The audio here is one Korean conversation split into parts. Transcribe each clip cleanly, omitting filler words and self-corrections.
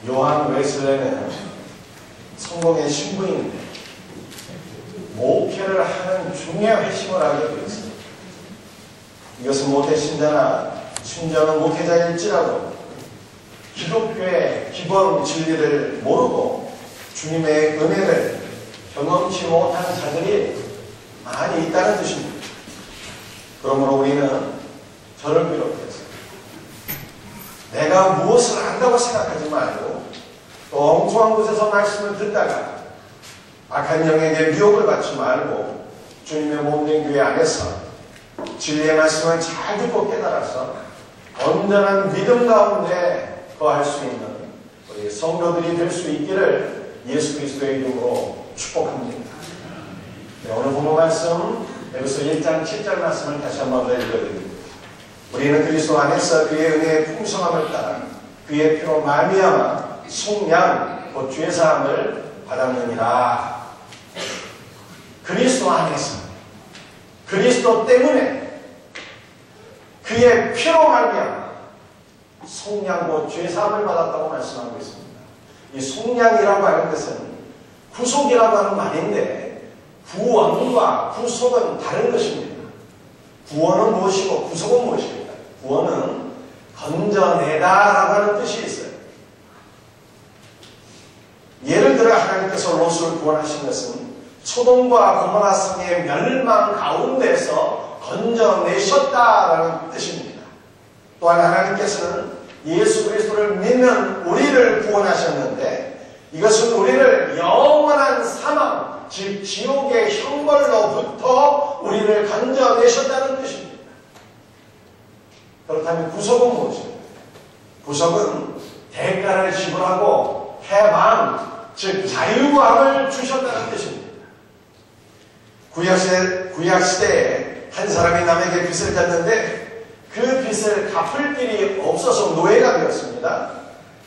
요한 웨슬레는 성공의 신부인데 목회를 하는 중요한 회심을 하게 되었습니다. 이것은 모태신자나 순전한 목회자일지라도 기독교의 기본 진리를 모르고 주님의 은혜를 경험치 못한 자들이 많이 있다는 뜻입니다. 그러므로 우리는 저를 비롯해서 내가 무엇을 안다고 생각하지 말고 또 엉뚱한 곳에서 말씀을 듣다가 악한 영에게 미혹을 받지 말고 주님의 몸된 교회 안에서 진리의 말씀을 잘 듣고 깨달아서 온전한 믿음 가운데 거할 수 있는 우리 성도들이 될 수 있기를 예수 그리스도의 이름으로 축복합니다. 네, 오늘 본문 말씀 에베소 1장 7절 말씀을 다시 한번 더 읽어드립니다. 우리는 그리스도 안에서 그의 은혜의 풍성함을 따라 그의 피로 말미암아 속량 곧 죄사함을 받았느니라. 그리스도 안에서 그리스도 때문에 그의 피로 말미암아 속량 곧 죄사함을 받았다고 말씀하고 있습니다. 이 속량이라고 하는 것은 구속이라고 하는 말인데 구원과 구속은 다른 것입니다. 구원은 무엇이고 구속은 무엇입니까? 구원은 건져내다라고 하는 뜻이 있어요. 예를 들어 하나님께서 롯을 구원하신 것은 소돔과 고모라 성의 멸망 가운데서 건져내셨다라는 뜻입니다. 또한 하나님께서는 예수 그리스도를 믿는 우리를 구원하셨는데 이것은 우리를 영원한 사망, 즉 지옥의 형벌로부터 우리를 건져내셨다는 뜻입니다. 그렇다면 구속은 무엇입니까? 구속은 대가를 지불하고 해방, 즉 자유함을 주셨다는 뜻입니다. 구약시대에 한 사람이 남에게 빚을 졌는데 그 빚을 갚을 길이 없어서 노예가 되었습니다.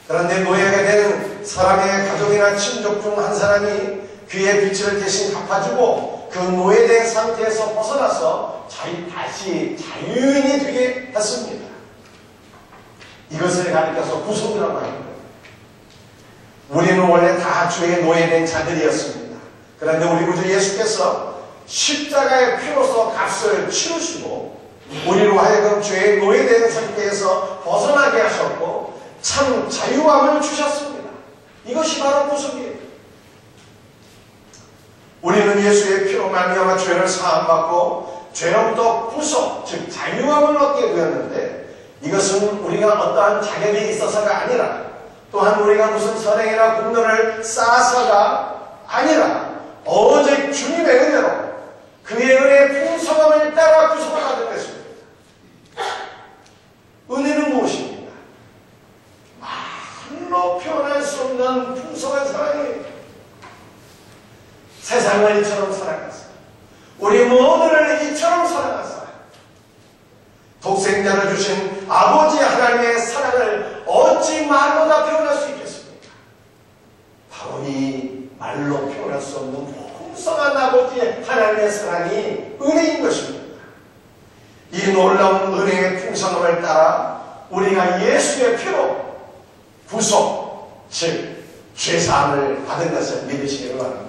그런데 노예가 되는 사람의 가족이나 친족 중 한 사람이 그의 빚을 대신 갚아주고 그 노예된 상태에서 벗어나서 다시 자유인이 되게 했습니다. 이것을 가리켜서 구속이라고 합니다. 우리는 원래 다 죄의 노예된 자들이었습니다. 그런데 우리 구주 예수께서 십자가의 피로서 값을 치르시고 우리로 하여금 죄의 노예된 상태에서 벗어나게 하셨고 참 자유함을 주셨습니다. 이것이 바로 구속이에요. 우리는 예수의 피로 말미암아 죄를 사함받고 죄로부터 구속, 즉 자유함을 얻게 되었는데 이것은 우리가 어떠한 자격이 있어서가 아니라 또한 우리가 무슨 선행이나 공로를 쌓아서가 아니라 오직 주님의 은혜로 그의 은혜의 풍성함을 따라 구속을 받은 것입니다. 은혜는 무엇입니까? 말로 표현할 수 없는 풍성한 사랑이에요. 세상을 이처럼 사랑하사 우리 모두를 이처럼 사랑하사 독생자를 주신 아버지 하나님의 사랑을 어찌 말로 다 표현할 수 있겠습니까? 바로 이 말로 표현할 수 없는 풍성한 아버지 하나님의 사랑이 은혜인 것입니다. 이 놀라운 은혜의 풍성함을 따라 우리가 예수의 피로 구속, 즉 죄사함을 받은 것을 믿으시기를 바랍니다.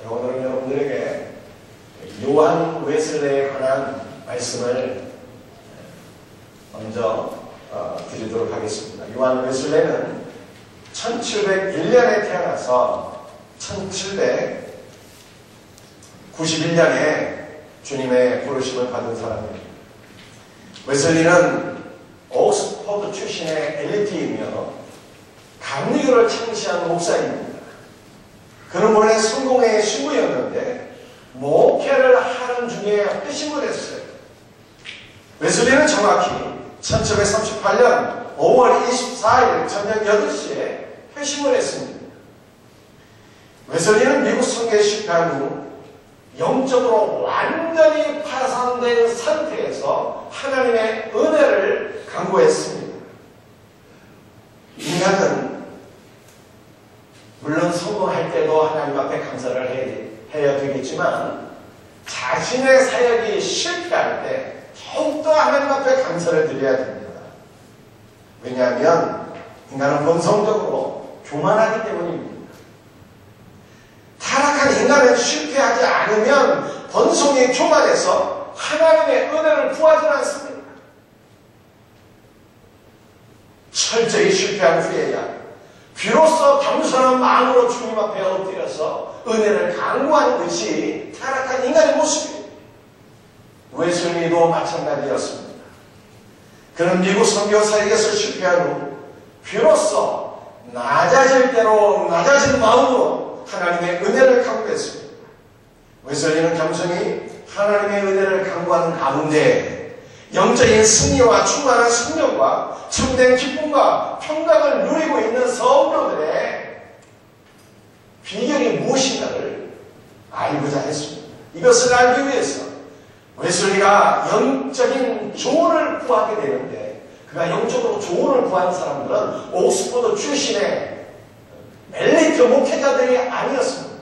오늘은 여러분들에게 요한 웨슬레에 관한 말씀을 먼저 드리도록 하겠습니다. 요한 웨슬레는 1701년에 태어나서 1791년에 주님의 부르심을 받은 사람입니다. 웨슬리는 옥스퍼드 출신의 엘리트이며 감리교를 창시한 목사입니다. 그는 원래 성공의 신부였는데 목회를 하는 중에 회심을 했어요. 웨슬리는 정확히 1738년 5월 24일 저녁 8시에 회심을 했습니다. 웨슬리는 미국 선교에 실패한 후 영적으로 완전히 파산된 상태에서 하나님의 은혜를 간구했습니다. 인간은 물론 성공할 때도 하나님 앞에 감사를 해야 되겠지만 자신의 사역이 실패할 때 더욱더 하나님 앞에 감사를 드려야 됩니다. 왜냐하면 인간은 본성적으로 교만하기 때문입니다. 타락한 인간은 실패하지 않으면 본성이 교만해서 하나님의 은혜를 구하지 않습니다. 철저히 실패한 후에야 비로소 겸손한 마음으로 주님 앞에 엎드려서 은혜를 간구하는 것이 타락한 인간의 모습입니다. 웨슬리도 마찬가지였습니다. 그는 미국 선교사에게서 실패한 후 비로소 낮아질 대로 낮아진 마음으로 하나님의 은혜를 간구했습니다. 웨슬리는 겸손히 하나님의 은혜를 간구하는 가운데 영적인 승리와 충만한 성령과 참된 기쁨과 평강을 누리고 있는 성도들의 비결이 무엇인가를 알고자 했습니다. 이것을 알기 위해서 웨슬리가 영적인 조언을 구하게 되는데, 그가 영적으로 조언을 구한 사람들은 옥스퍼드 출신의 엘리트 목회자들이 아니었습니다.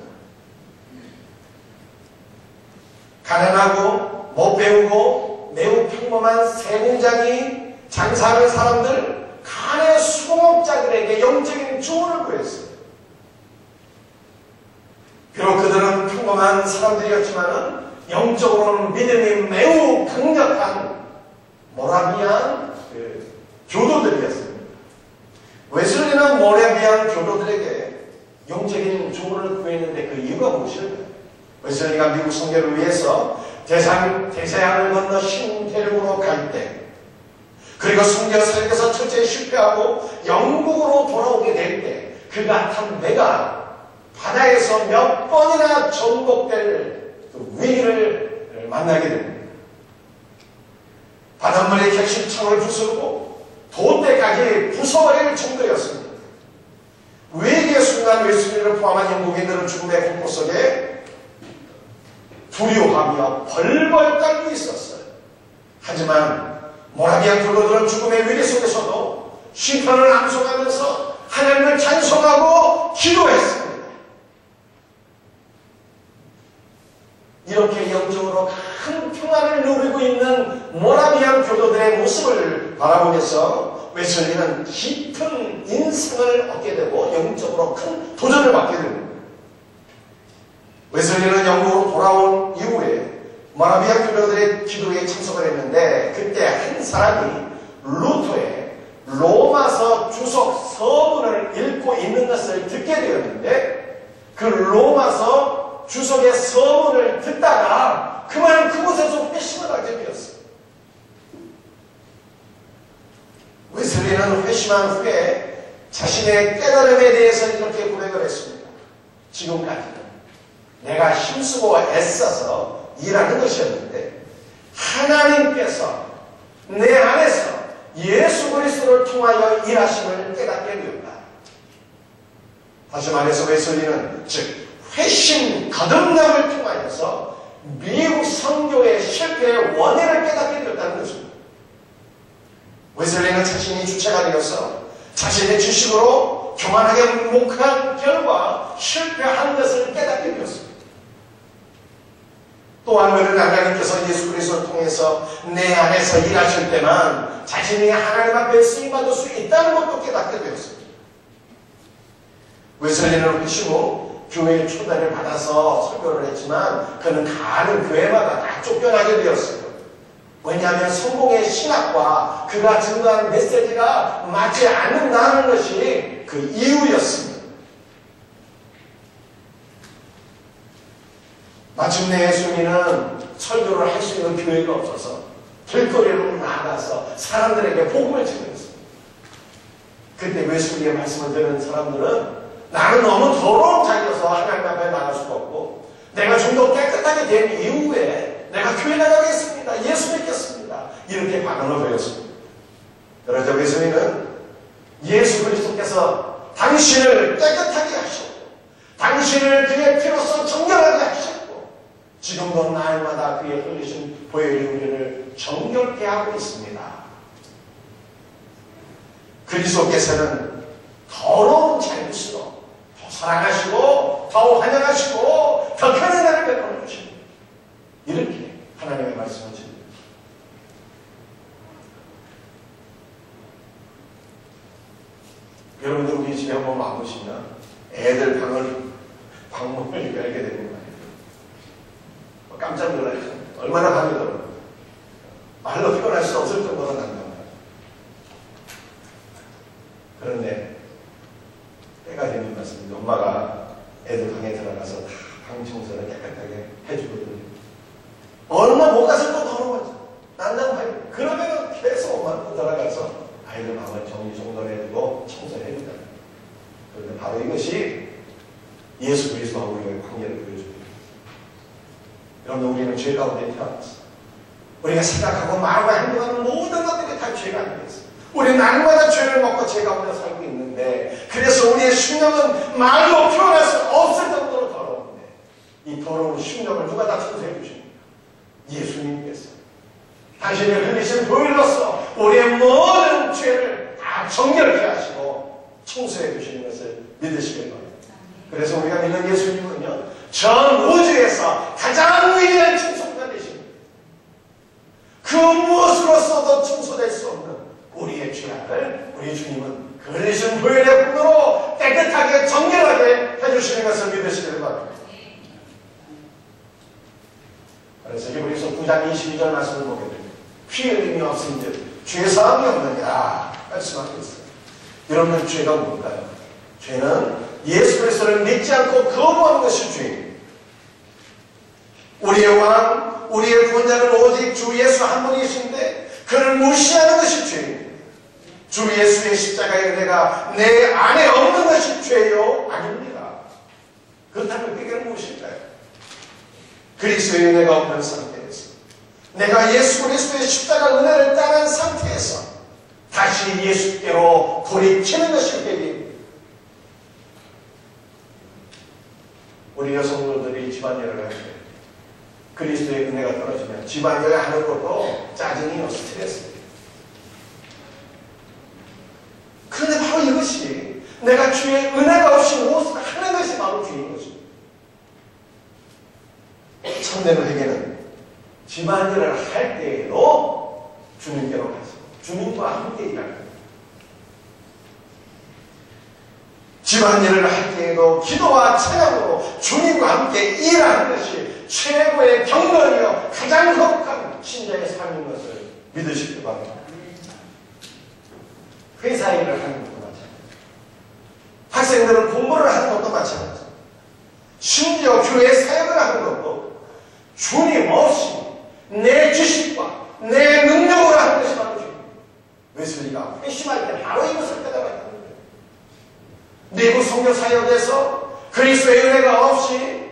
가난하고 못 배우고 매우 평범한 세공장이 장사하는 사람들, 가난의 수공업자들에게 영적인 조언을 구했어요. 비록 그들은 평범한 사람들이었지만은 영적으로는 믿음이 매우 강력한 모라비안 교도들이었습니다. 웨슬리는 모라비안 교도들에게 영적인 조언을 구했는데 그 이유가 무엇일까요? 웨슬리가 미국 선교를 위해서 대서양을 건너 신대륙으로 갈 때, 그리고 선교사역에서 철저히 실패하고 영국으로 돌아오게 될 때, 그가 탄 배가 바다에서 몇 번이나 전복될 위기를 만나게 됩니다. 바닷물이 객실창을 부수고 돛대까지 부숴버릴 정도였습니다. 위기의 순간 웨슬리를 포함한 영국인들은 죽음의 공포 속에 두려워하며 벌벌 떨고 있었어요. 하지만 모라비안 교도들은 죽음의 위기 속에서도 시편을 암송하면서 하나님을 찬송하고 기도했습니다. 이렇게 영적으로 큰 평안을 누리고 있는 모라비안 교도들의 모습을 바라보면서 웨슬리는 깊은 인상을 얻게 되고 영적으로 큰 도전을 받게 됩니다. 웨슬리는 영국으로 돌아온 이후에 모라비안 교도들의 기도에 참석을 했는데, 그때 한 사람이 루터의 로마서 주석 서문을 읽고 있는 것을 듣게 되었는데, 그 로마서 주석의 서문을 듣다가 그만 그곳에서 회심을 하게 되었어요. 웨슬리는 회심한 후에 자신의 깨달음에 대해서 이렇게 고백을 했습니다. 지금까지는 내가 힘쓰고 애써서 일하는 것이었는데 하나님께서 내 안에서 예수 그리스도를 통하여 일하심을 깨닫게 되었다. 다시 말해서 웨슬리는 즉 회심 거듭남을 통하여서 미국 선교의 실패의 원인을 깨닫게 되었다는 것입니다. 웨슬리는 자신이 주체가 되어서 자신의 지식으로 교만하게 목한 결과 실패한 것을 깨닫게 되었습니다. 또한 그는 하나님께서 예수 그리스도를 통해서 내 안에서 일하실 때만 자신이 하나님 앞에 쓰임받을 수 있다는 것도 깨닫게 되었습니다. 웨슬리는 회심 후 교회의 초대를 받아서 설교를 했지만 그는 가는 교회마다 다 쫓겨나게 되었어요. 왜냐하면 성공의 신학과 그가 증거한 메시지가 맞지 않는다는 것이 그 이유였습니다. 마침내 예수님은 설교를 할 수 있는 교회가 없어서 길거리로 나가서 사람들에게 복음을 전했습니다. 그때 웨슬리의 말씀을 듣는 사람들은 나는 너무 더러운 자리여서 하나님 앞에 나갈 수가 없고 내가 좀 더 깨끗하게 된 이후에 내가 교회 나가겠습니다. 예수 믿겠습니다. 이렇게 반응을 보였습니다. 그러자 웨슬리는 예수 그리스도께서 당신을 깨끗하게 하셨고 당신을 그의 피로써 정결하게 하셨고 지금도 날마다 그의 흘리신 보혈이 우리를 정결케 하고 있습니다. 그리스도께서는 더러운 자일수록 더 사랑하시고 더 환영하시고 더 큰 은혜를 베풀어 주십니다. 이렇게 하나님의 말씀을 드립니다. 여러분들 우리 집에 한번 와보시면 애들 방문을 열게 되는 거예요. 깜짝 놀라죠. 얼마나 밤이 들어요. 말로 표현할 수 없을 정도로 난단 말이에요. 그런데 때가 되는 것은 엄마가 애들 방에 들어가서 다 방 청소를 깨끗하게 해주거든요. 얼마 못 가서 또 더러워져. 난장판이. 그러면은 계속 엄마는 또 들어가서 아이들 방을 정리정돈해주고 청소해준다. 그런데 바로 이것이 예수 그리스도하고 우리의 관계를 보여줍니다. 여러분, 우리는 죄 가운데 태어났어. 우리가 생각하고 말하고 행동하는 모든 것들이 다 죄가 아니겠어. 우리는 날마다 죄를 먹고 죄 가운데 살고 있는데, 그래서 우리의 심령은 말로 표현할 수 없을 정도로 더러운데, 이 더러운 심령을 누가 다 청소해 주십니까? 예수님께서 당신을 흘리신 보혈로서 우리의 모든 죄를 다 정결케 하시고 청소해 주시는 것을 믿으시길 바랍니다. 그래서 우리가 믿는 예수님은요, 전 우주에서 가장 위대한 청소가 되십니다. 그 무엇으로서도 청소될 수 없는 우리의 죄악을 우리 주님은 그 흘리신 보혈의 분으로 깨끗하게 정결하게 해주시는 것을 믿으시길 바랍니다. 그래서 히브리서 9장 22절 말씀을 보게 됩니다. 피 흘림이 없은즉 죄사함이 없느니라 말씀하고 있어요. 여러분들 죄가 뭘까요? 죄는 예수 그리스도를 믿지 않고 거부하는 것이 죄입니다. 우리의 왕, 우리의 구원자는 오직 주 예수 한 분이신데 그를 무시하는 것이 죄입니다. 주 예수의 십자가의 은혜가 내 안에 없는 것이 죄요? 아닙니다. 그렇다면 그게 무엇일까요? 그리스도의 은혜가 없는 상태에서, 내가 예수 그리스도의 십자가 은혜를 따른 상태에서 다시 예수께로 돌이키는 것이 회개입니다. 우리 여성들이 집안일을 할 때 그리스도의 은혜가 떨어지면 집안일을 하는 것도 짜증이요, 스트레스예요. 그런데 바로 이것이 내가 주의 은혜가 없이 무엇을 하는 것이 바로 죄인 것입니다. 참된 회개는 집안일을 할 때에도 주님께로 가서 주님과 함께 일하는 거예요. 집안일을 할 때에도 기도와 찬양으로 주님과 함께 일하는 것이 최고의 경건이요 가장 거룩한 신자의 삶인 것을 믿으시기 바랍니다. 회사 일을 하는 것도 마찬가지입니다. 학생들은 공부를 하는 것도 마찬가지입니다. 심지어 교회 사역을 하는 것도 주님 없이 내 지식과 내 능력으로 하는 것이 바로 주입니다. 웨슬리가 회심할 때 바로 이것을 깨달았다는 거예요. 미국 선교 사역에서 그리스도의 은혜가 없이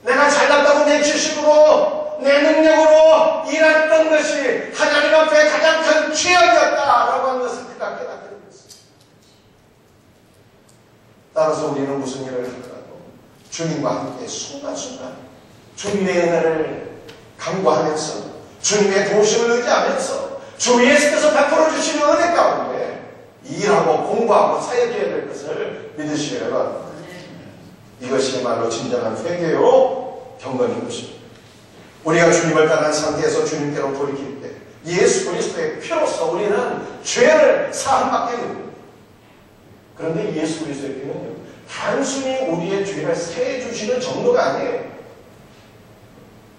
내가 잘났다고 내 지식으로 내 능력으로 일했던 것이 하나님 앞에 가장 큰 죄악이었다라고 하는 것을 그가 깨닫게 됐습니다. 따라서 우리는 무슨 일을 하더라도 주님과 함께 순간순간 주님의 은혜를 간구하면서 주님의 도심을 의지하면서 주 예수께서 베풀어 주시는 은혜 가운데 일하고 공부하고 사역해야 될 것을 믿으시길 바랍니다. 이것이야말로 진정한 회개요 경건인 것입니다. 우리가 주님을 떠난 상태에서 주님께로 돌이킬 때 예수 그리스도의 피로써 우리는 죄를 사함받게 됩니다. 그런데 예수 그리스도의 피는요, 단순히 우리의 죄를 세해 주시는 정도가 아니에요.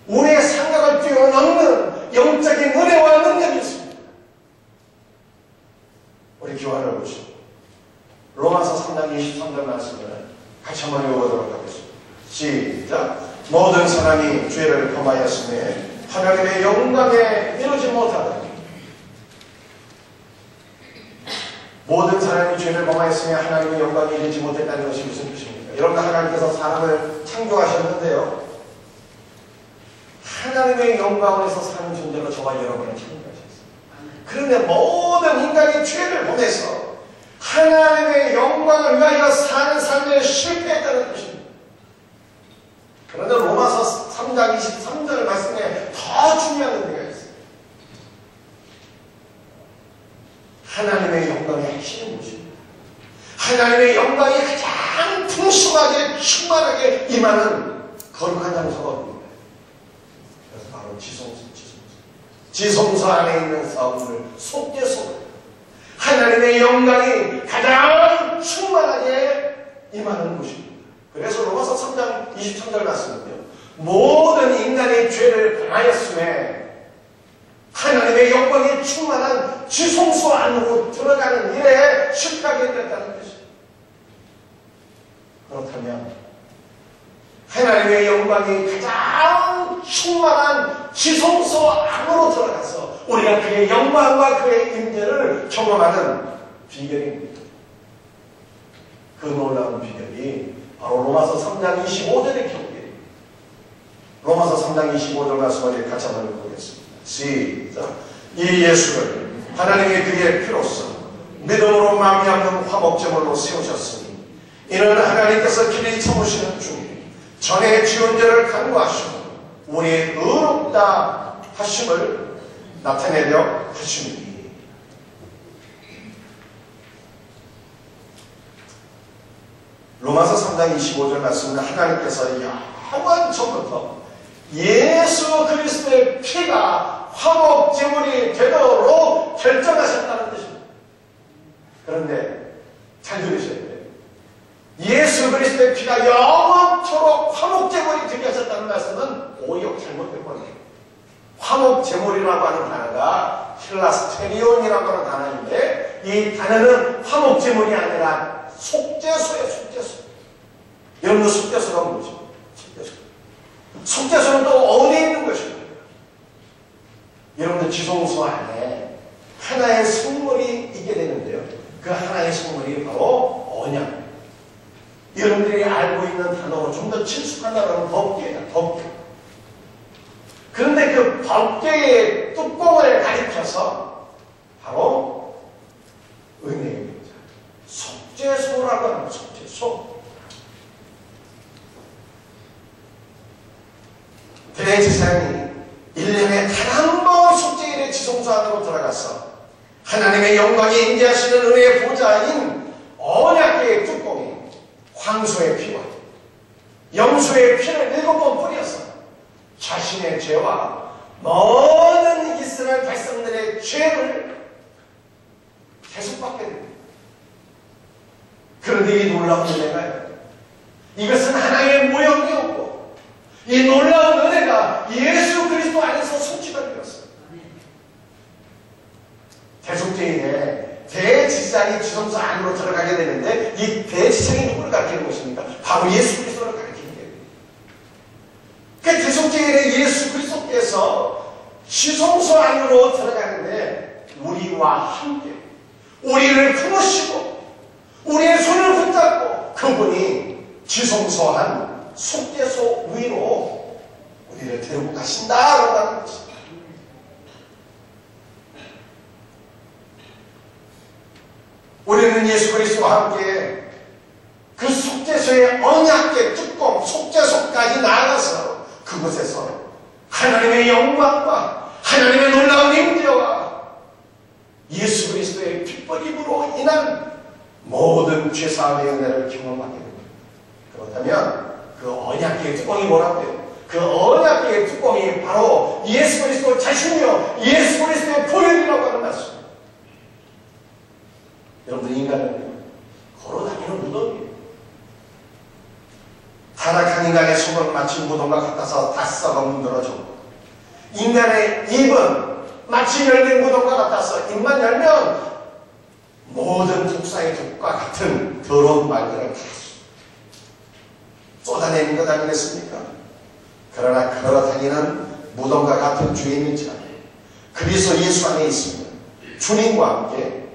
우리의 생각을 뛰어넘는 영적인 은혜와 능력이 있습니다. 우리 교환을 보시죠. 로마서 3장 23절 말씀을 같이 한번 읽어보도록 하겠습니다. 시작. 모든 사람이 죄를 범하였으며 하나님의 영광에 이르지 못하더니, 모든 사람이 죄를 범하였으며 하나님의 영광에 이르지 못했다는 것이 무슨 뜻입니까? 여러분, 하나님께서 사람을 창조하셨는데요, 하나님의 영광에서 사는 존재로 저와 여러분을 창조하셨어요. 그런데 모든 인간이 죄를 범해서 하나님의 영광을 위하여 사는 삶에 실패했다는 뜻입니다. 그런데 로마서 3장 23절 말씀에 더 중요한 의미가 있어요. 하나님의 영광의 핵심은 무엇입니까? 하나님의 영광이 가장 풍성하게 충만하게 임하는 거룩한 장소가 어디입니까? 그래서 바로 지성소 안에 있는 싸움을 속죄소, 하나님의 영광이 가장 충만하게 임하는 곳입니다. 그래서 로마서 3장 23절 말씀은요, 모든 인간의 죄를 당하였음에 하나님의 영광이 충만한 지성소 안으로 들어가는 일에 실패하게 되었다는 것입니다. 그렇다면 하나님의 영광이 가장 충만한 지성소 안으로 들어가서 우리가 그의 영광과 그의 임재를 경험하는 비결입니다. 그 놀라운 비결이 바로 로마서 3장 25절의 기록입니다. 로마서 3장 25절 말씀을 같이 한번 읽어보겠습니다. 시작. 이 예수를 하나님이 그의 피로써 믿음으로 말미암는 화목제물로 세우셨으니 이는 하나님께서 길이 참으시는 중에 전에 지은 죄를 간구하시고 우리의 의롭다 하심을 나타내려 하심이니. 로마서 3장 25절 말씀은 하나님께서 영원전부터 예수 그리스도의 피가 화목제물이 되도록 결정하셨다는 뜻입니다. 그런데 잘 들으셔야 돼요. 예수 그리스도의 피가 영원토록 화목제물이 되게 하셨다는 말씀은 오역 잘못된 거예요. 화목제물이라고 하는 단어가 힐라스테리온이라고 하는 단어인데 이 단어는 화목제물이 아니라 속죄소예요. 속죄소. 여러분 속죄소가 뭐죠? 속죄소. 속죄소는 또 어디에 있는 것입니까? 여러분들 지성소 안에 하나의 성물이 있게 되는데요. 그 하나의 성물이 바로 언약. 여러분들이 알고 있는 단어로 좀 더 친숙한 단어는 법궤예요. 법궤. 그런데 그 법궤의 뚜껑을 가리켜서 바로 은혜입니다. 속죄소라고 하는 속죄소. 대제사장이 1년에 단 한 번 속죄일의 지성소 안으로 들어가서 하나님의 영광이 임재하시는 은혜의 보좌인 언약궤의 뚜껑이 황소의 피와 염소의 피를 7번 뿌려서 자신의 죄와 모든 이스라엘 백성들의 죄를 대속받게 됩니다. 그런데 이 놀라운 은혜가요, 이것은 하나님의 모형이었고 이 놀라운 은혜가 예수 그리스도 안에서 성취가 되었어요. 대속죄인에 대지상이 지성소 안으로 들어가게 되는데 이 대지상이 누구를 가리키는 것입니까? 바로 예수 그리스도를 가리키는 거예요. 그러니까 대속죄인의 예수 그리스도께서 지성소 안으로 들어가는데 우리와 함께 우리를 품으시고 우리의 손을 붙잡고 그분이 지성소한 속죄소 위로 우리를 데리고 가신다라고 하는 것입니다. 우리는 예수 그리스도와 함께 그 속죄소의 언약궤 뚜껑 속죄소까지 나아가서 그곳에서 하나님의 영광과 하나님의 놀라운 임재와 예수 그리스도의 핏버림으로 인한 모든 죄사함의 은혜를 경험하게 됩니다. 그렇다면 그 언약궤의 뚜껑이 뭐라고 해요? 그 언약궤의 뚜껑이 바로 예수 그리스도 자신이요 예수 그리스도의 보혈이라고 하는 말씀입니다. 여러분들 인간은요 걸어다니는 무덤이에요. 타락한 인간의 속은 마치 무덤과 같아서 다 썩어 문드러졌고 인간의 입은 마치 열린 무덤과 같아서 입만 열면 모든 독사의 독과 같은 더러운 말들을 다 쏟아내는 것 아니겠습니까? 그러나 걸어다니는 무덤과 같은 주인인 자 그리스도 예수 안에 있습니다. 주님과 함께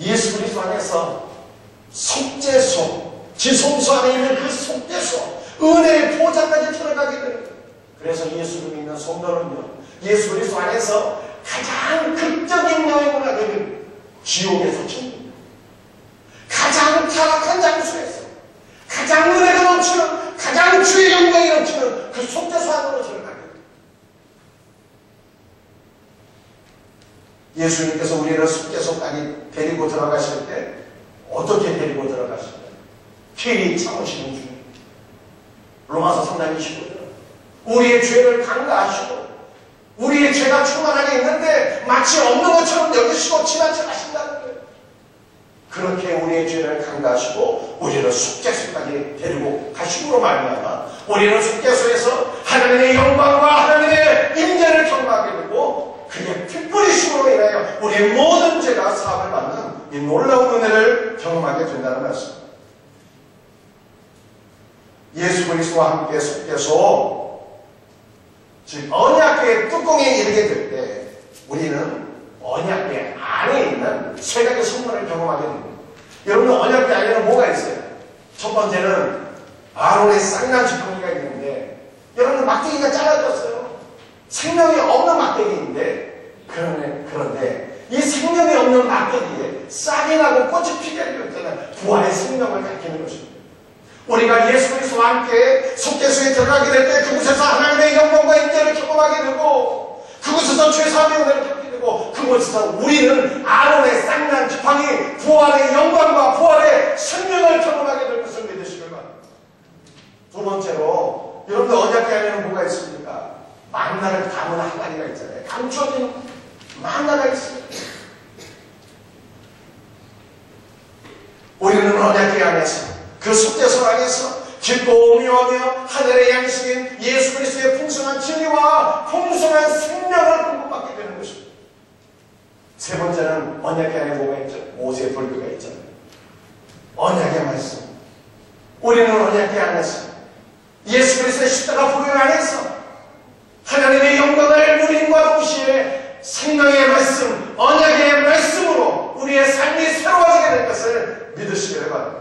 예수 그리스도 안에서 속죄소 지성소 안에 있는 그 속죄소 은혜의 보좌까지 들어가게 됩니다. 그래서 예수를 믿는 성도는요 예수 그리스도 안에서 가장 극적인 여행을 하게 됩니다. 지옥에서 천국, 가장 타락한 장소에서 가장 은혜가 넘치는 가장 주의 영광이 넘치는 그 속죄소 안으로 들어가게 됩니다. 예수님께서 우리를 속죄소까지 데리고 들어가실 때 어떻게 데리고 들어가실까요? 길이 참으시는 주님. 로마서 3장 25절 우리의 죄를 간과하시고 우리의 죄가 충만하게 있는데 마치 없는 것처럼 여기시고 지나쳐 가신다는 거예요. 그 그렇게 우리의 죄를 간과하시고 우리를 속죄소까지 데리고 가심으로 말미암아 우리는 속죄소에서 하나님의 영광과 하나님의 임재를 경험하게 되고 그의 핏뿌리심으로 인하여 우리의 모든 죄가 사함을 받는 이 놀라운 은혜를 경험하게 된다는 말씀입니다. 예수 그리스도와 함께 속죄소, 즉 언약궤의 뚜껑에 이르게 될 때 우리는 언약궤 안에 있는 세 가지 선물을 경험하게 됩니다. 여러분, 언약궤 안에는 뭐가 있어요? 첫 번째는 아론의 쌍난 지팡이가 있는데, 여러분, 막대기가 잘라졌어요. 생명이 없는 막대기인데, 그런데 이 생명이 없는 막대기에 싹이 나고 꽃이 피게 되었잖아요. 부활의 생명을 가리키는 것입니다. 우리가 예수 그리스도와 함께 속죄소에 들어가게 될 때 그곳에서 하나님의 영광과 임재를 경험하게 되고, 그곳에서 죄사함의 은혜를 겪게 되고, 그곳에서 우리는 아론의 쌍난 지팡이 부활의 영광과 부활의 생명을 경험하게 될 것을 믿으시길 바랍니다. 두 번째로, 여러분들 언약궤 안에는 뭐가 있습니까? 만나를 담은 항아리가 있잖아요. 감춰진 만나가 있습니다. 우리는 언약궤 안에서, 그 속죄소 안에서 깊고 오묘하며 하늘의 양식인 예수 그리스도의 풍성한 진리와 풍성한 생명을 공급받게 되는 것입니다. 세 번째는 언약궤 안에 뭐가 있죠? 모세의 불교가 있잖아요. 언약의 말씀. 우리는 언약궤 안에서 예수 그리스도의 십자가 보혈 안에서 하나님의 영광을 누림과 동시에 생명의 말씀, 언약의 말씀으로 우리의 삶이 새로워지게 될 것을 믿으시길 바랍니다.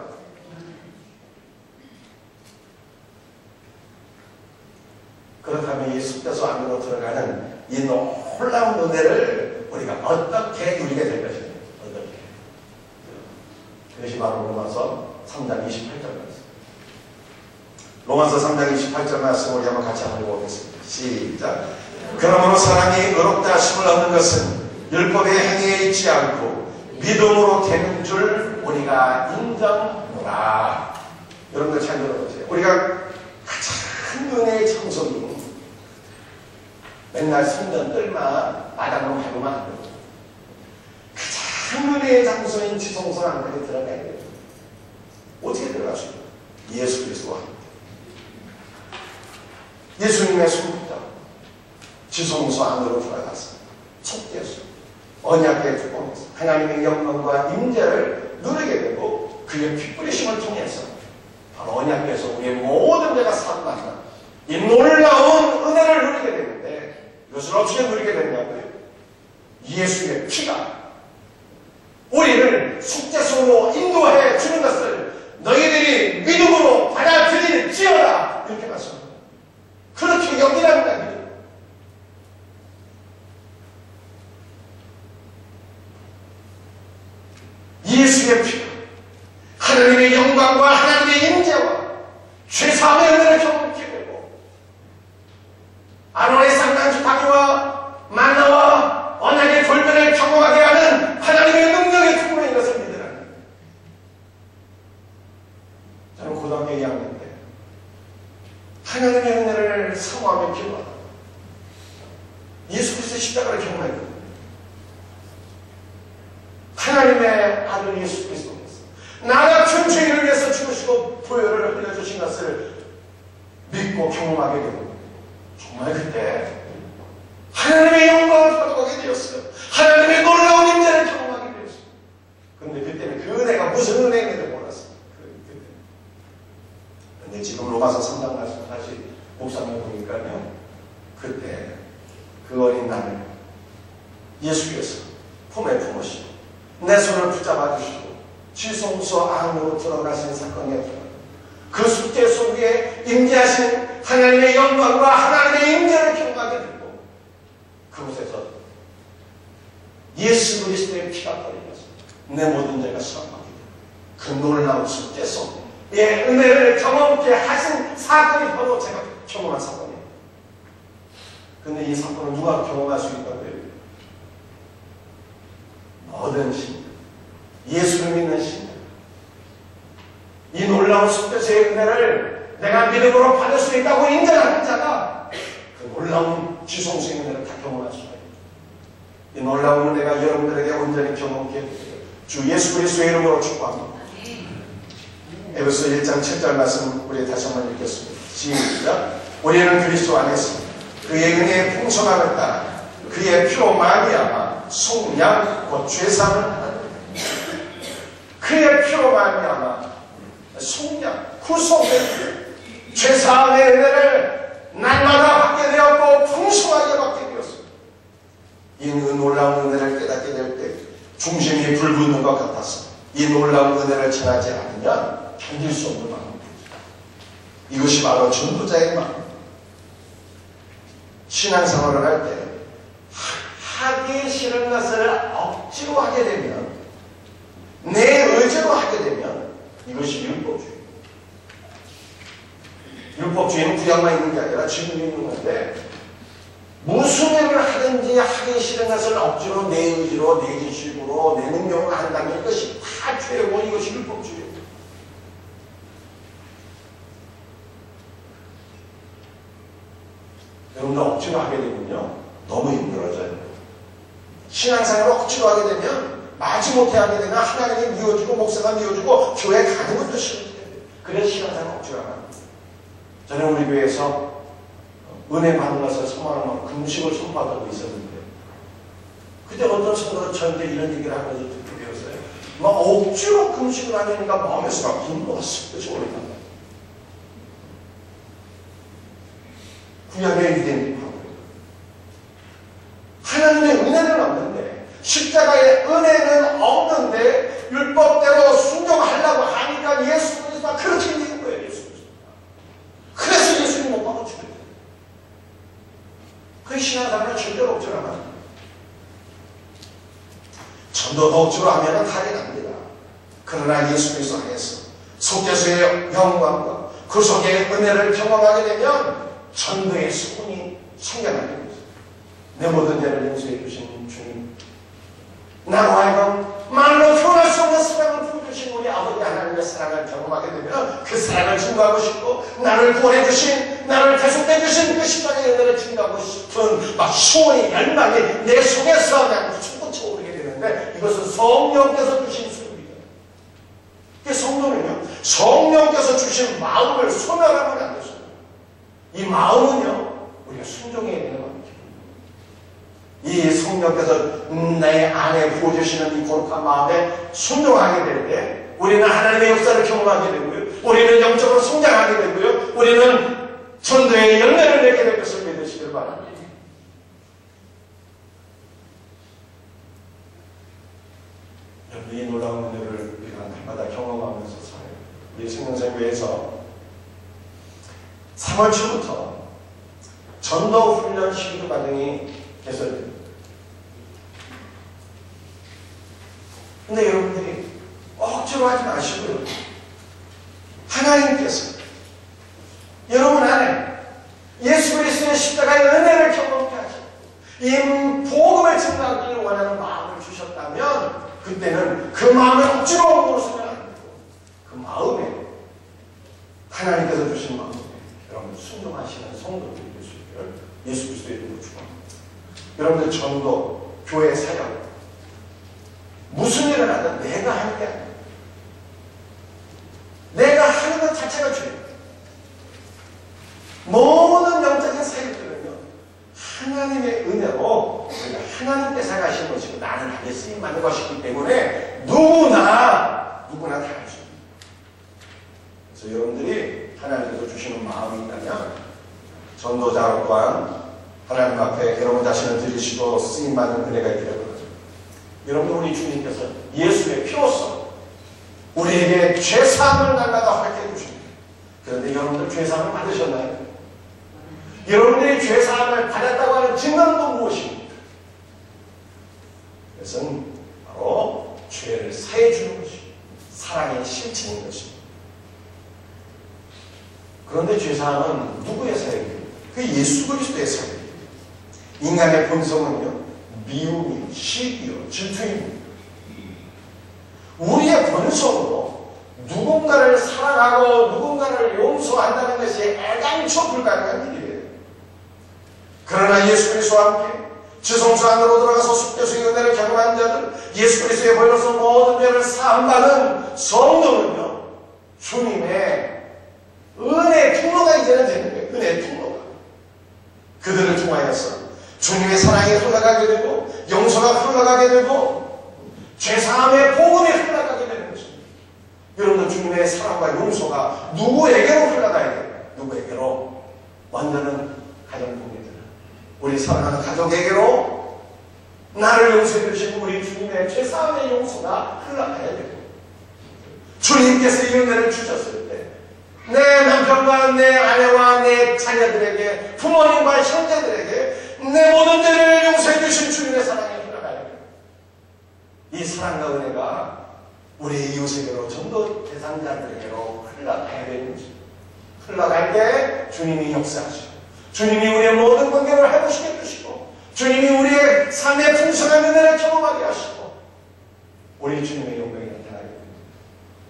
그렇다면 이 속죄소 안으로 들어가는 이 놀라운 은혜를 우리가 어떻게 누리게 될 것입니까? 어떻게? 그것이 바로 로마서 3장 28절 말씀. 로마서 3장 28절 말씀 우리 한번 같이 한번 읽어보겠습니다. 시작. 그러므로 사람이 의롭다 하심을 얻는 것은 율법의 행위에 있지 않고 믿음으로 되는 줄 우리가 인정하노라. 여러분들 잘 들어보세요. 우리가 가장 은혜의 장소로 맨날 성전 뜰만 마당으로 밟으면 안 돼요. 가장 은혜의 장소인 지성소 안까지 들어가야 돼요. 어떻게 들어가시죠? 예수 그리스도와 함께 예수님의 손붙잡고 지성소 안으로 들어가서 속죄소 언약궤 뚜껑에서 하나님의 영광과 임재를 누리게 되고 그의 핏뿌리심을 통해서 바로 언약궤에서 우리의 모든 죄가 사함받는 이 놀라운 은혜를 누리게 되는데, 이것을 어떻게 누리게 되냐고요? 예수의 피가 우리를 속죄소로 인도해 주는 것을 너희들이 믿음으로 받아들일지어다, 이렇게 말씀합니다. 그렇게 여기라는 거예요. 예수의 피가 하나님의 영광과 하나님의 임재와 죄사함의 은혜를 경험하게 되고, 아론의 쌍난 지팡이와 만나와 언약의 돌변을 경험하게 하는 하나님의 능력의 풍부인 것을 믿으라는 거예요. 저는 고등학교 2학년 때 하나님의 은혜를 사모하며 기도하다 예수 그리스도의 십자가를 경험했거든요. 하나님의 아들 예수 그리스도께서 나 같은 죄인을 위해서 죽으시고 보혈을 흘려주신 것을 믿고 경험하게 되고, 정말 그때 하나님의 영광을 받아보게 되었어요. 하나님의 놀라운 임재를 경험하게 되었어요. 그런데 그때는 그 은혜가 무슨 은혜인지도 몰랐어요. 그런데 지금 로마서 3장 말씀 다시 묵상해 보니까요, 그때 그 어린 나를 예수께서 품에 품으시고 내 손을 붙잡아 주시고 지성소 안으로 들어가신 사건이었죠. 그 속죄소 위에 임재하신 하나님의 영광과 하나님의 임재를 경험하게 되고, 그곳에서 예수 그리스도의 피가 뿌려져서 내 모든 죄가 사함받게 되고, 그 놀라운 속죄소의 은혜를 경험케 하신 사건이 바로 제가 경험한 사건이에요. 근데 이 사건을 누가 경험할 수 있다고요? 모든 신, 예수를 믿는 신, 이 놀라운 속죄소의 은혜를 내가 믿음으로 받을 수 있다고 인정하는 자가 그 놀라운 지성소의 은혜를 다 경험할 수가 있다. 이 놀라운 은혜가 여러분들에게 온전히 경험케 해주세요. 주 예수 그리스도의 이름으로 축복합니다. 에베소 1장 7절 말씀 우리 다시 한번 읽겠습니다. 시작. 우리는 그리스도 안에서 그의 은혜의 풍성함을 따라 그의 피로 말미암아 속량 곧 죄사함을 받았다. 그의 피로 말미암아 속량 구속된 죄사함의 은혜를 날마다 받게 되었고 풍성하게 받게 되었습니다. 이 놀라운 은혜를 깨닫게 될 때 중심이 불붙는 것 같아서 이 놀라운 은혜를 전하지 않으면 견딜 수 없는 마음입니다. 이것이 바로 전도자의 마음. 신앙생활을 할 때 하기 싫은 것을 억지로 하게 되면, 내 의지로 하게 되면 이것이 율법주의입니다. 율법주의는 구약만 있는 게 아니라 지금도 있는 건데, 무슨 일을 하든지 하기 싫은 것을 억지로 내 의지로, 내 지식으로, 내 능력으로 한다면 이것이 다 죄고 이것이 율법주의예요. 여러분들 억지로 하게 되면요 너무 힘들어져요. 신앙생활을 억지로 하게 되면, 마지못해 하게 되면 하나님이 미워지고 목사가 미워지고 교회 가는 것도 싫어져요. 그래서 신앙생활을 억지로 하는 거예요. 저는 우리 교회에서 은혜 받은 것을 소망하는 금식을 선포하고 있었는데, 그때 어떤 성도가 저한테 이런 얘기를 하면서 듣게 되었어요. 막 억지로 금식을 하려니까 마음에서 막 분노가 쓱 올라간다. 구약의 유대인들하고 하나님의 은혜는 없는데, 십자가의 은혜는 없는데 율법대로 순종하려고 하니까 예수 그리스도가 그렇게 되는 거예요. 예수 그리스도. 그래서 예수님 못 박아 죽였대요. 그 신앙생활은 절대로 억지로 하면 안 돼요. 전도도 억지로 하면 탈이 납니다. 그러나 예수 그리스도 안에서 속죄수의 영광과 그 속의 은혜를 경험하게 되면 전도의 소문이 생겨나게 됩니다. 내 모든 죄를 용서해 주신 주님, 나로 하여금 말로 표현할 수 없는 사랑을 부어주신 우리 아버지 하나님의 사랑을 경험하게 되면 그 사랑을 증거하고 싶고, 나를 구원해 주신, 나를 대속해 주신 그 십자가의 은혜를 증거하고 싶은 막 수원의 열망이 내 속에서 그냥 솟구쳐 오르게 되는데, 이것은 성령께서 주신 수입니다. 그 성령은요, 성령께서 주신 마음을 소멸하면 안 되죠. 이 마음은요 우리가 순종해야 되는 겁니다. 이 성령께서 내 안에 부어주시는 이 거룩한 마음에 순종하게 될 때 우리는 하나님의 역사를 경험하게 되고요, 우리는 영적으로 성장하게 되고요, 우리는 전도의 열매를 내게 될 것을 믿으시길 바랍니다. 여러분, 이 놀라운 은혜를 우리가 날마다 경험하면서 살아요. 우리 생명사교회에서 3월 초부터 전도 훈련 시도 과정이 개설됩니다. 근데 여러분들이 억지로 하지 마시고요, 하나님께서 여러분 안에 예수 그리스도의 십자가의 은혜를 경험케 하시고 이 복음을 증거하기를 원하는 마음을 주셨다면, 그때는 그 마음을 억지로 물어서면 안 되고, 그 마음에 하나님께서 주신 마음에 여러분 순종하시는 성도들이 될 수 있기를 예수 그리스도의 이름으로 축원합니다. 여러분들 전도, 교회 사역, 무슨 일을 하든 내가 하는 게 아니에요. 내가 하는 것 자체가 죄예요. 모든 영적인 사역들은요 하나님의 은혜로 우리가 하나님께서 하신 것이고 나는 하게 쓰임받는 것이기 때문에 누구나 다 할 수 있습니다. 그래서 여러분들이 하나님께서 주시는 마음이 있다면 전도자 또한 하나님 앞에 여러분 자신을 드리시고 쓰임받는 은혜가 있기를 바랍니다. 여러분, 우리 주님께서 예수의 피로써 우리에게 죄사함을 날마다 허락해 주십니다. 그런데 여러분들 죄사함을 받으셨나요? 여러분들이 죄사함을 받았다고 하는 증거는 무엇입니까? 그것은 바로 죄를 사해 주는 것이 사랑의 실체인 것입니다. 그런데 죄사함은 누구의 사역입니까? 그 예수 그리스도의 사역입니다. 인간의 본성은요 미움이요, 시기요, 질투입니다. 우리의 본성으로 누군가를 사랑하고 누군가를 용서한다는 것이 애당초 불가능한 일이에요. 그러나 예수 그리스도와 함께 지성소 안으로 들어가서 속죄수의 은혜를 경험한 자들, 예수 그리스도의 보혈로서 모든 죄를 사함받은 성도는요, 주님의 은혜의 통로가 이제는 되는 거예요. 은혜의 통로가. 그들을 통하여서 주님의 사랑이 흘러가게 되고, 용서가 흘러가게 되고, 죄사함의 복음이 흘러가게 되는 것입니다. 여러분들, 주님의 사랑과 용서가 누구에게로 흘러가야 돼요? 누구에게로? 먼저는 가정부모들, 우리 사랑하는 가족에게로 나를 용서해 주신 우리 주님의 죄사함의 용서가 흘러가야 되고, 주님께서 이 은혜를 주셨을 때 내 남편과 내 아내와 내 자녀들에게, 부모님과 형제들에게 내 모든 죄를 용서해 주신 주님의 사랑이 흘러가야 돼요. 이 사랑과 은혜가 우리 이웃에게로, 전도 대상자들에게로 흘러가야 되는 것입니다. 흘러갈 때 주님이 역사하시고, 주님이 우리의 모든 관계를 회복시켜 주시고, 주님이 우리의 삶의 풍성한 은혜를 경험하게 하시고, 우리 주님의 영광이 나타나게 됩니다.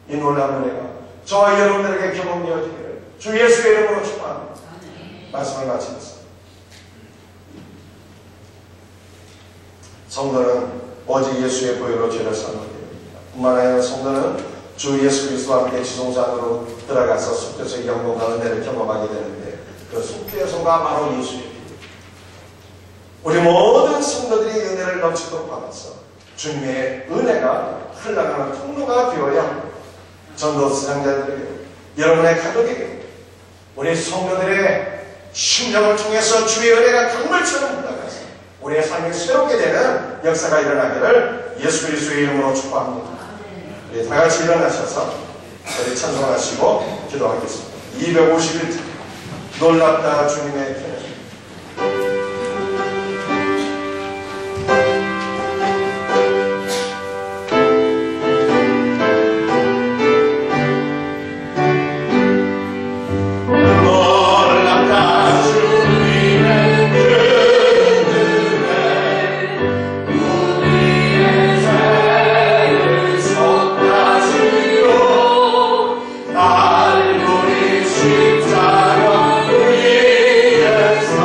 이 놀라운 은혜가 저와 여러분들에게 경험되어지기를 주 예수의 이름으로 축복합니다. 말씀을 마치겠습니다. 성도는 오직 예수의 보혈로 죄를 사하게 됩니다. 뿐만 아니라 성도는 주 예수 그리스도와 함께 지성소 안으로 들어가서 속죄소의 영광과 은혜를 경험하게 되는데, 그 속죄소가 바로 예수의 피입니다. 우리 모든 성도들이 은혜를 넘치도록 받아서 주님의 은혜가 흘러가는 통로가 되어야 합니다. 전도 수장자들에게, 여러분의 가족에게, 우리 성도들의 심령을 통해서 주의 은혜가 강물처럼 흘러가서 우리의 삶이 새롭게 되는 역사가 일어나기를 예수 그리스도의 이름으로 축복합니다. 우리 다 같이 일어나셔서 우리 찬송하시고 기도하겠습니다. 251장 놀랍다 주님의 편에. 십자가 위에서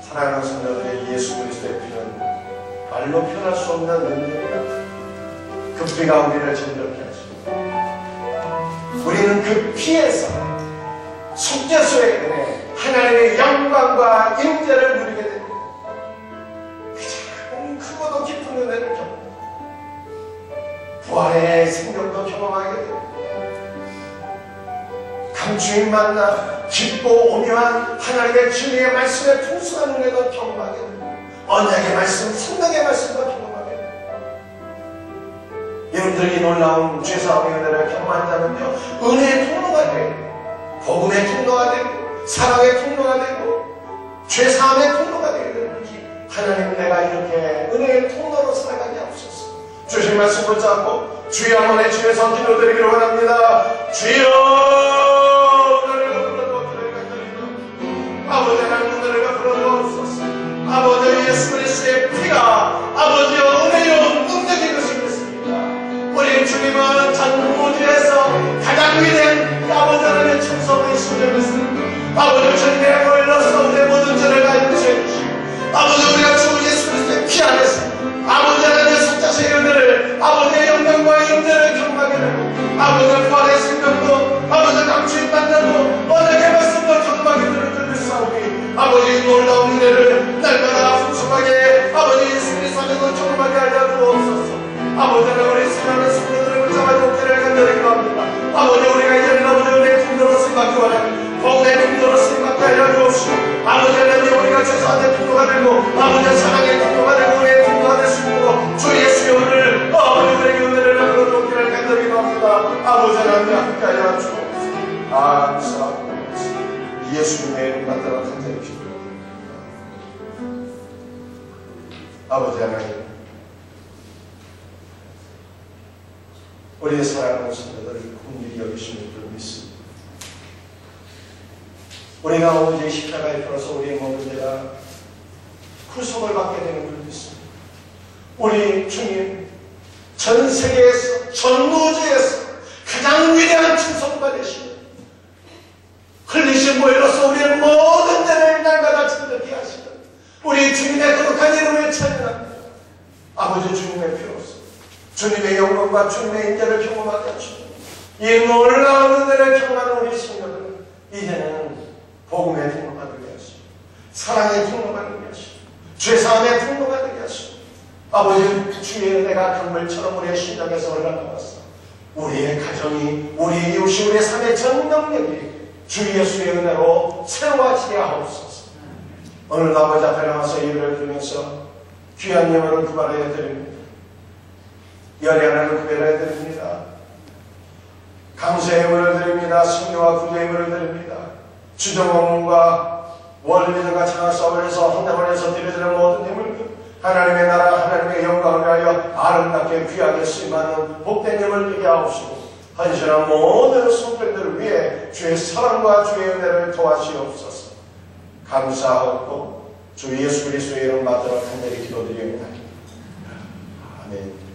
사랑하는 성도들의 예수 그리스도의 피는 말로 표현할 수 없는 은혜입니다. 그 피가 우리를 정결케 하십니다. 우리는 그 피에서 속죄소의 은혜, 하나님의 영광과 임재를 누리게 됩니다. 가장 크고도 깊은 은혜를 경험합니다. 부활의 생명도 경험하게 됩니다. 감추인 만나 깊고 오묘한 하나님의 진리의 말씀에 풍성한 은혜도 경험하게 됩니다. 언약의 말씀, 생명의 말씀도 경험하게 됩니다. 여러분들이 놀라운 죄사함의 은혜를 경험한다면요, 은혜의 통로가 되고, 복음의 통로가 되고, 사랑의 통로가 되고, 죄사함의 통로가 되게 되는 거지. 하나님, 내가 이렇게 은혜의 통로로 살아가게 하옵소서. 주신 말씀 붙잡고 주여 한번에 주에서 기도드리기를 원합니다. 주여, 아버지 하나님, 은혜를 불어주옵소서. 아버지 예수 그리스도의 피가 아버지여 은혜로 능력이 되시겠습니다. 우리 주님은 전 우주에서 가장 위대한 아버지 하나님의 천성의 신령이십니다. 아버지 주님의 보일러서 우리의 모든 죄를 다 용서해주시고, 아버지 우리가 주 예수 그리스도의 피 안에서 아버지 하나님의 속죄의 은혜를, 아버지의 영광과 임재를 경험하게 되고, 아버지의 부활의 생명도, 아버지 감추인 만남도, 언약의 말씀도 경험하게 되는 줄 믿사오니, 아버지 놀라운 은혜를 날마다 풍성하게 아버지 예수 그리스도 안에서 경험하게 하여 주옵소서. 아버지 하나님, 우리 사랑하는 성도들을 붙잡아 용기를 간절히기도 합니다. 아버지 우리가 이제는 아버지 은혜의 통로로 생각해 원하는 복음의 통로로 생각해 하여 주옵시고, 아버지 하나님, 우리가 죄사함의 통로가 되고, 아버지 사랑의 통로가 되고, 은혜의 통로가 될 수 있도록 주 예수의 은혜를, 아버지들에게 은혜를 나누어 주기를 간절히기도 합니다. 아버지 하나님, 함께 하여 주옵소서. 감사합니다. 예수님의 이름 받들어 간절히 기도합니다. 아버지 하나님, 우리의 사랑하는 성도들을 긍휼히 여기시는 줄 믿습니다. 우리가 오직 십자가에 들어서 우리의 모든 죄가 구속을 받게 되는 줄 믿습니다. 우리 주님, 전 세계에서, 전 우주에서 가장 위대한 충성과 되시고 흘리신 보혈로서 우리의 모든 죄를 날마다 정결케 하시는 우리 주님의 거룩한 이름을 찬양합니다. 아버지 주님의 피로서 주님의 영광과 주님의 인자를 경험하게 하시고, 이 놀라운 은혜를 경험하는 우리 성도들은 이제는 복음의 통로가 되게 하시고, 사랑의 통로가 되게 하시고, 죄사함의 통로가 되게 하시고, 아버지 주의 은혜가 강물처럼 우리의 심장에서 흘러나와서 우리의 가정이, 우리의 이웃이, 우리의 삶의 전 영역이 주 예수의 은혜로 새로워지게 하옵소서. 오늘 아버지 앞에 나와서 예배를 드리면서 귀한 예물을 구발하여 드립니다. 열의 하나를 구별해야 드립니다. 감사의 예물을 드립니다. 승리와 구제의 예물을 드립니다. 주정원과 원리들과 창할 싸움을 해서 헌당을 해서 드려지는 모든 예물들, 하나님의 나라, 하나님의 영광을 위하여 아름답게 귀하게 쓰임하는 복된 예물을 드리게 하옵시고, 헌신한 모든 성도들을 위해 주의 사랑과 주의 은혜를 도와주옵소서. 감사하고 주 예수 그리스도의 이름 받들어 간절히 기도드리옵나이다. 아멘.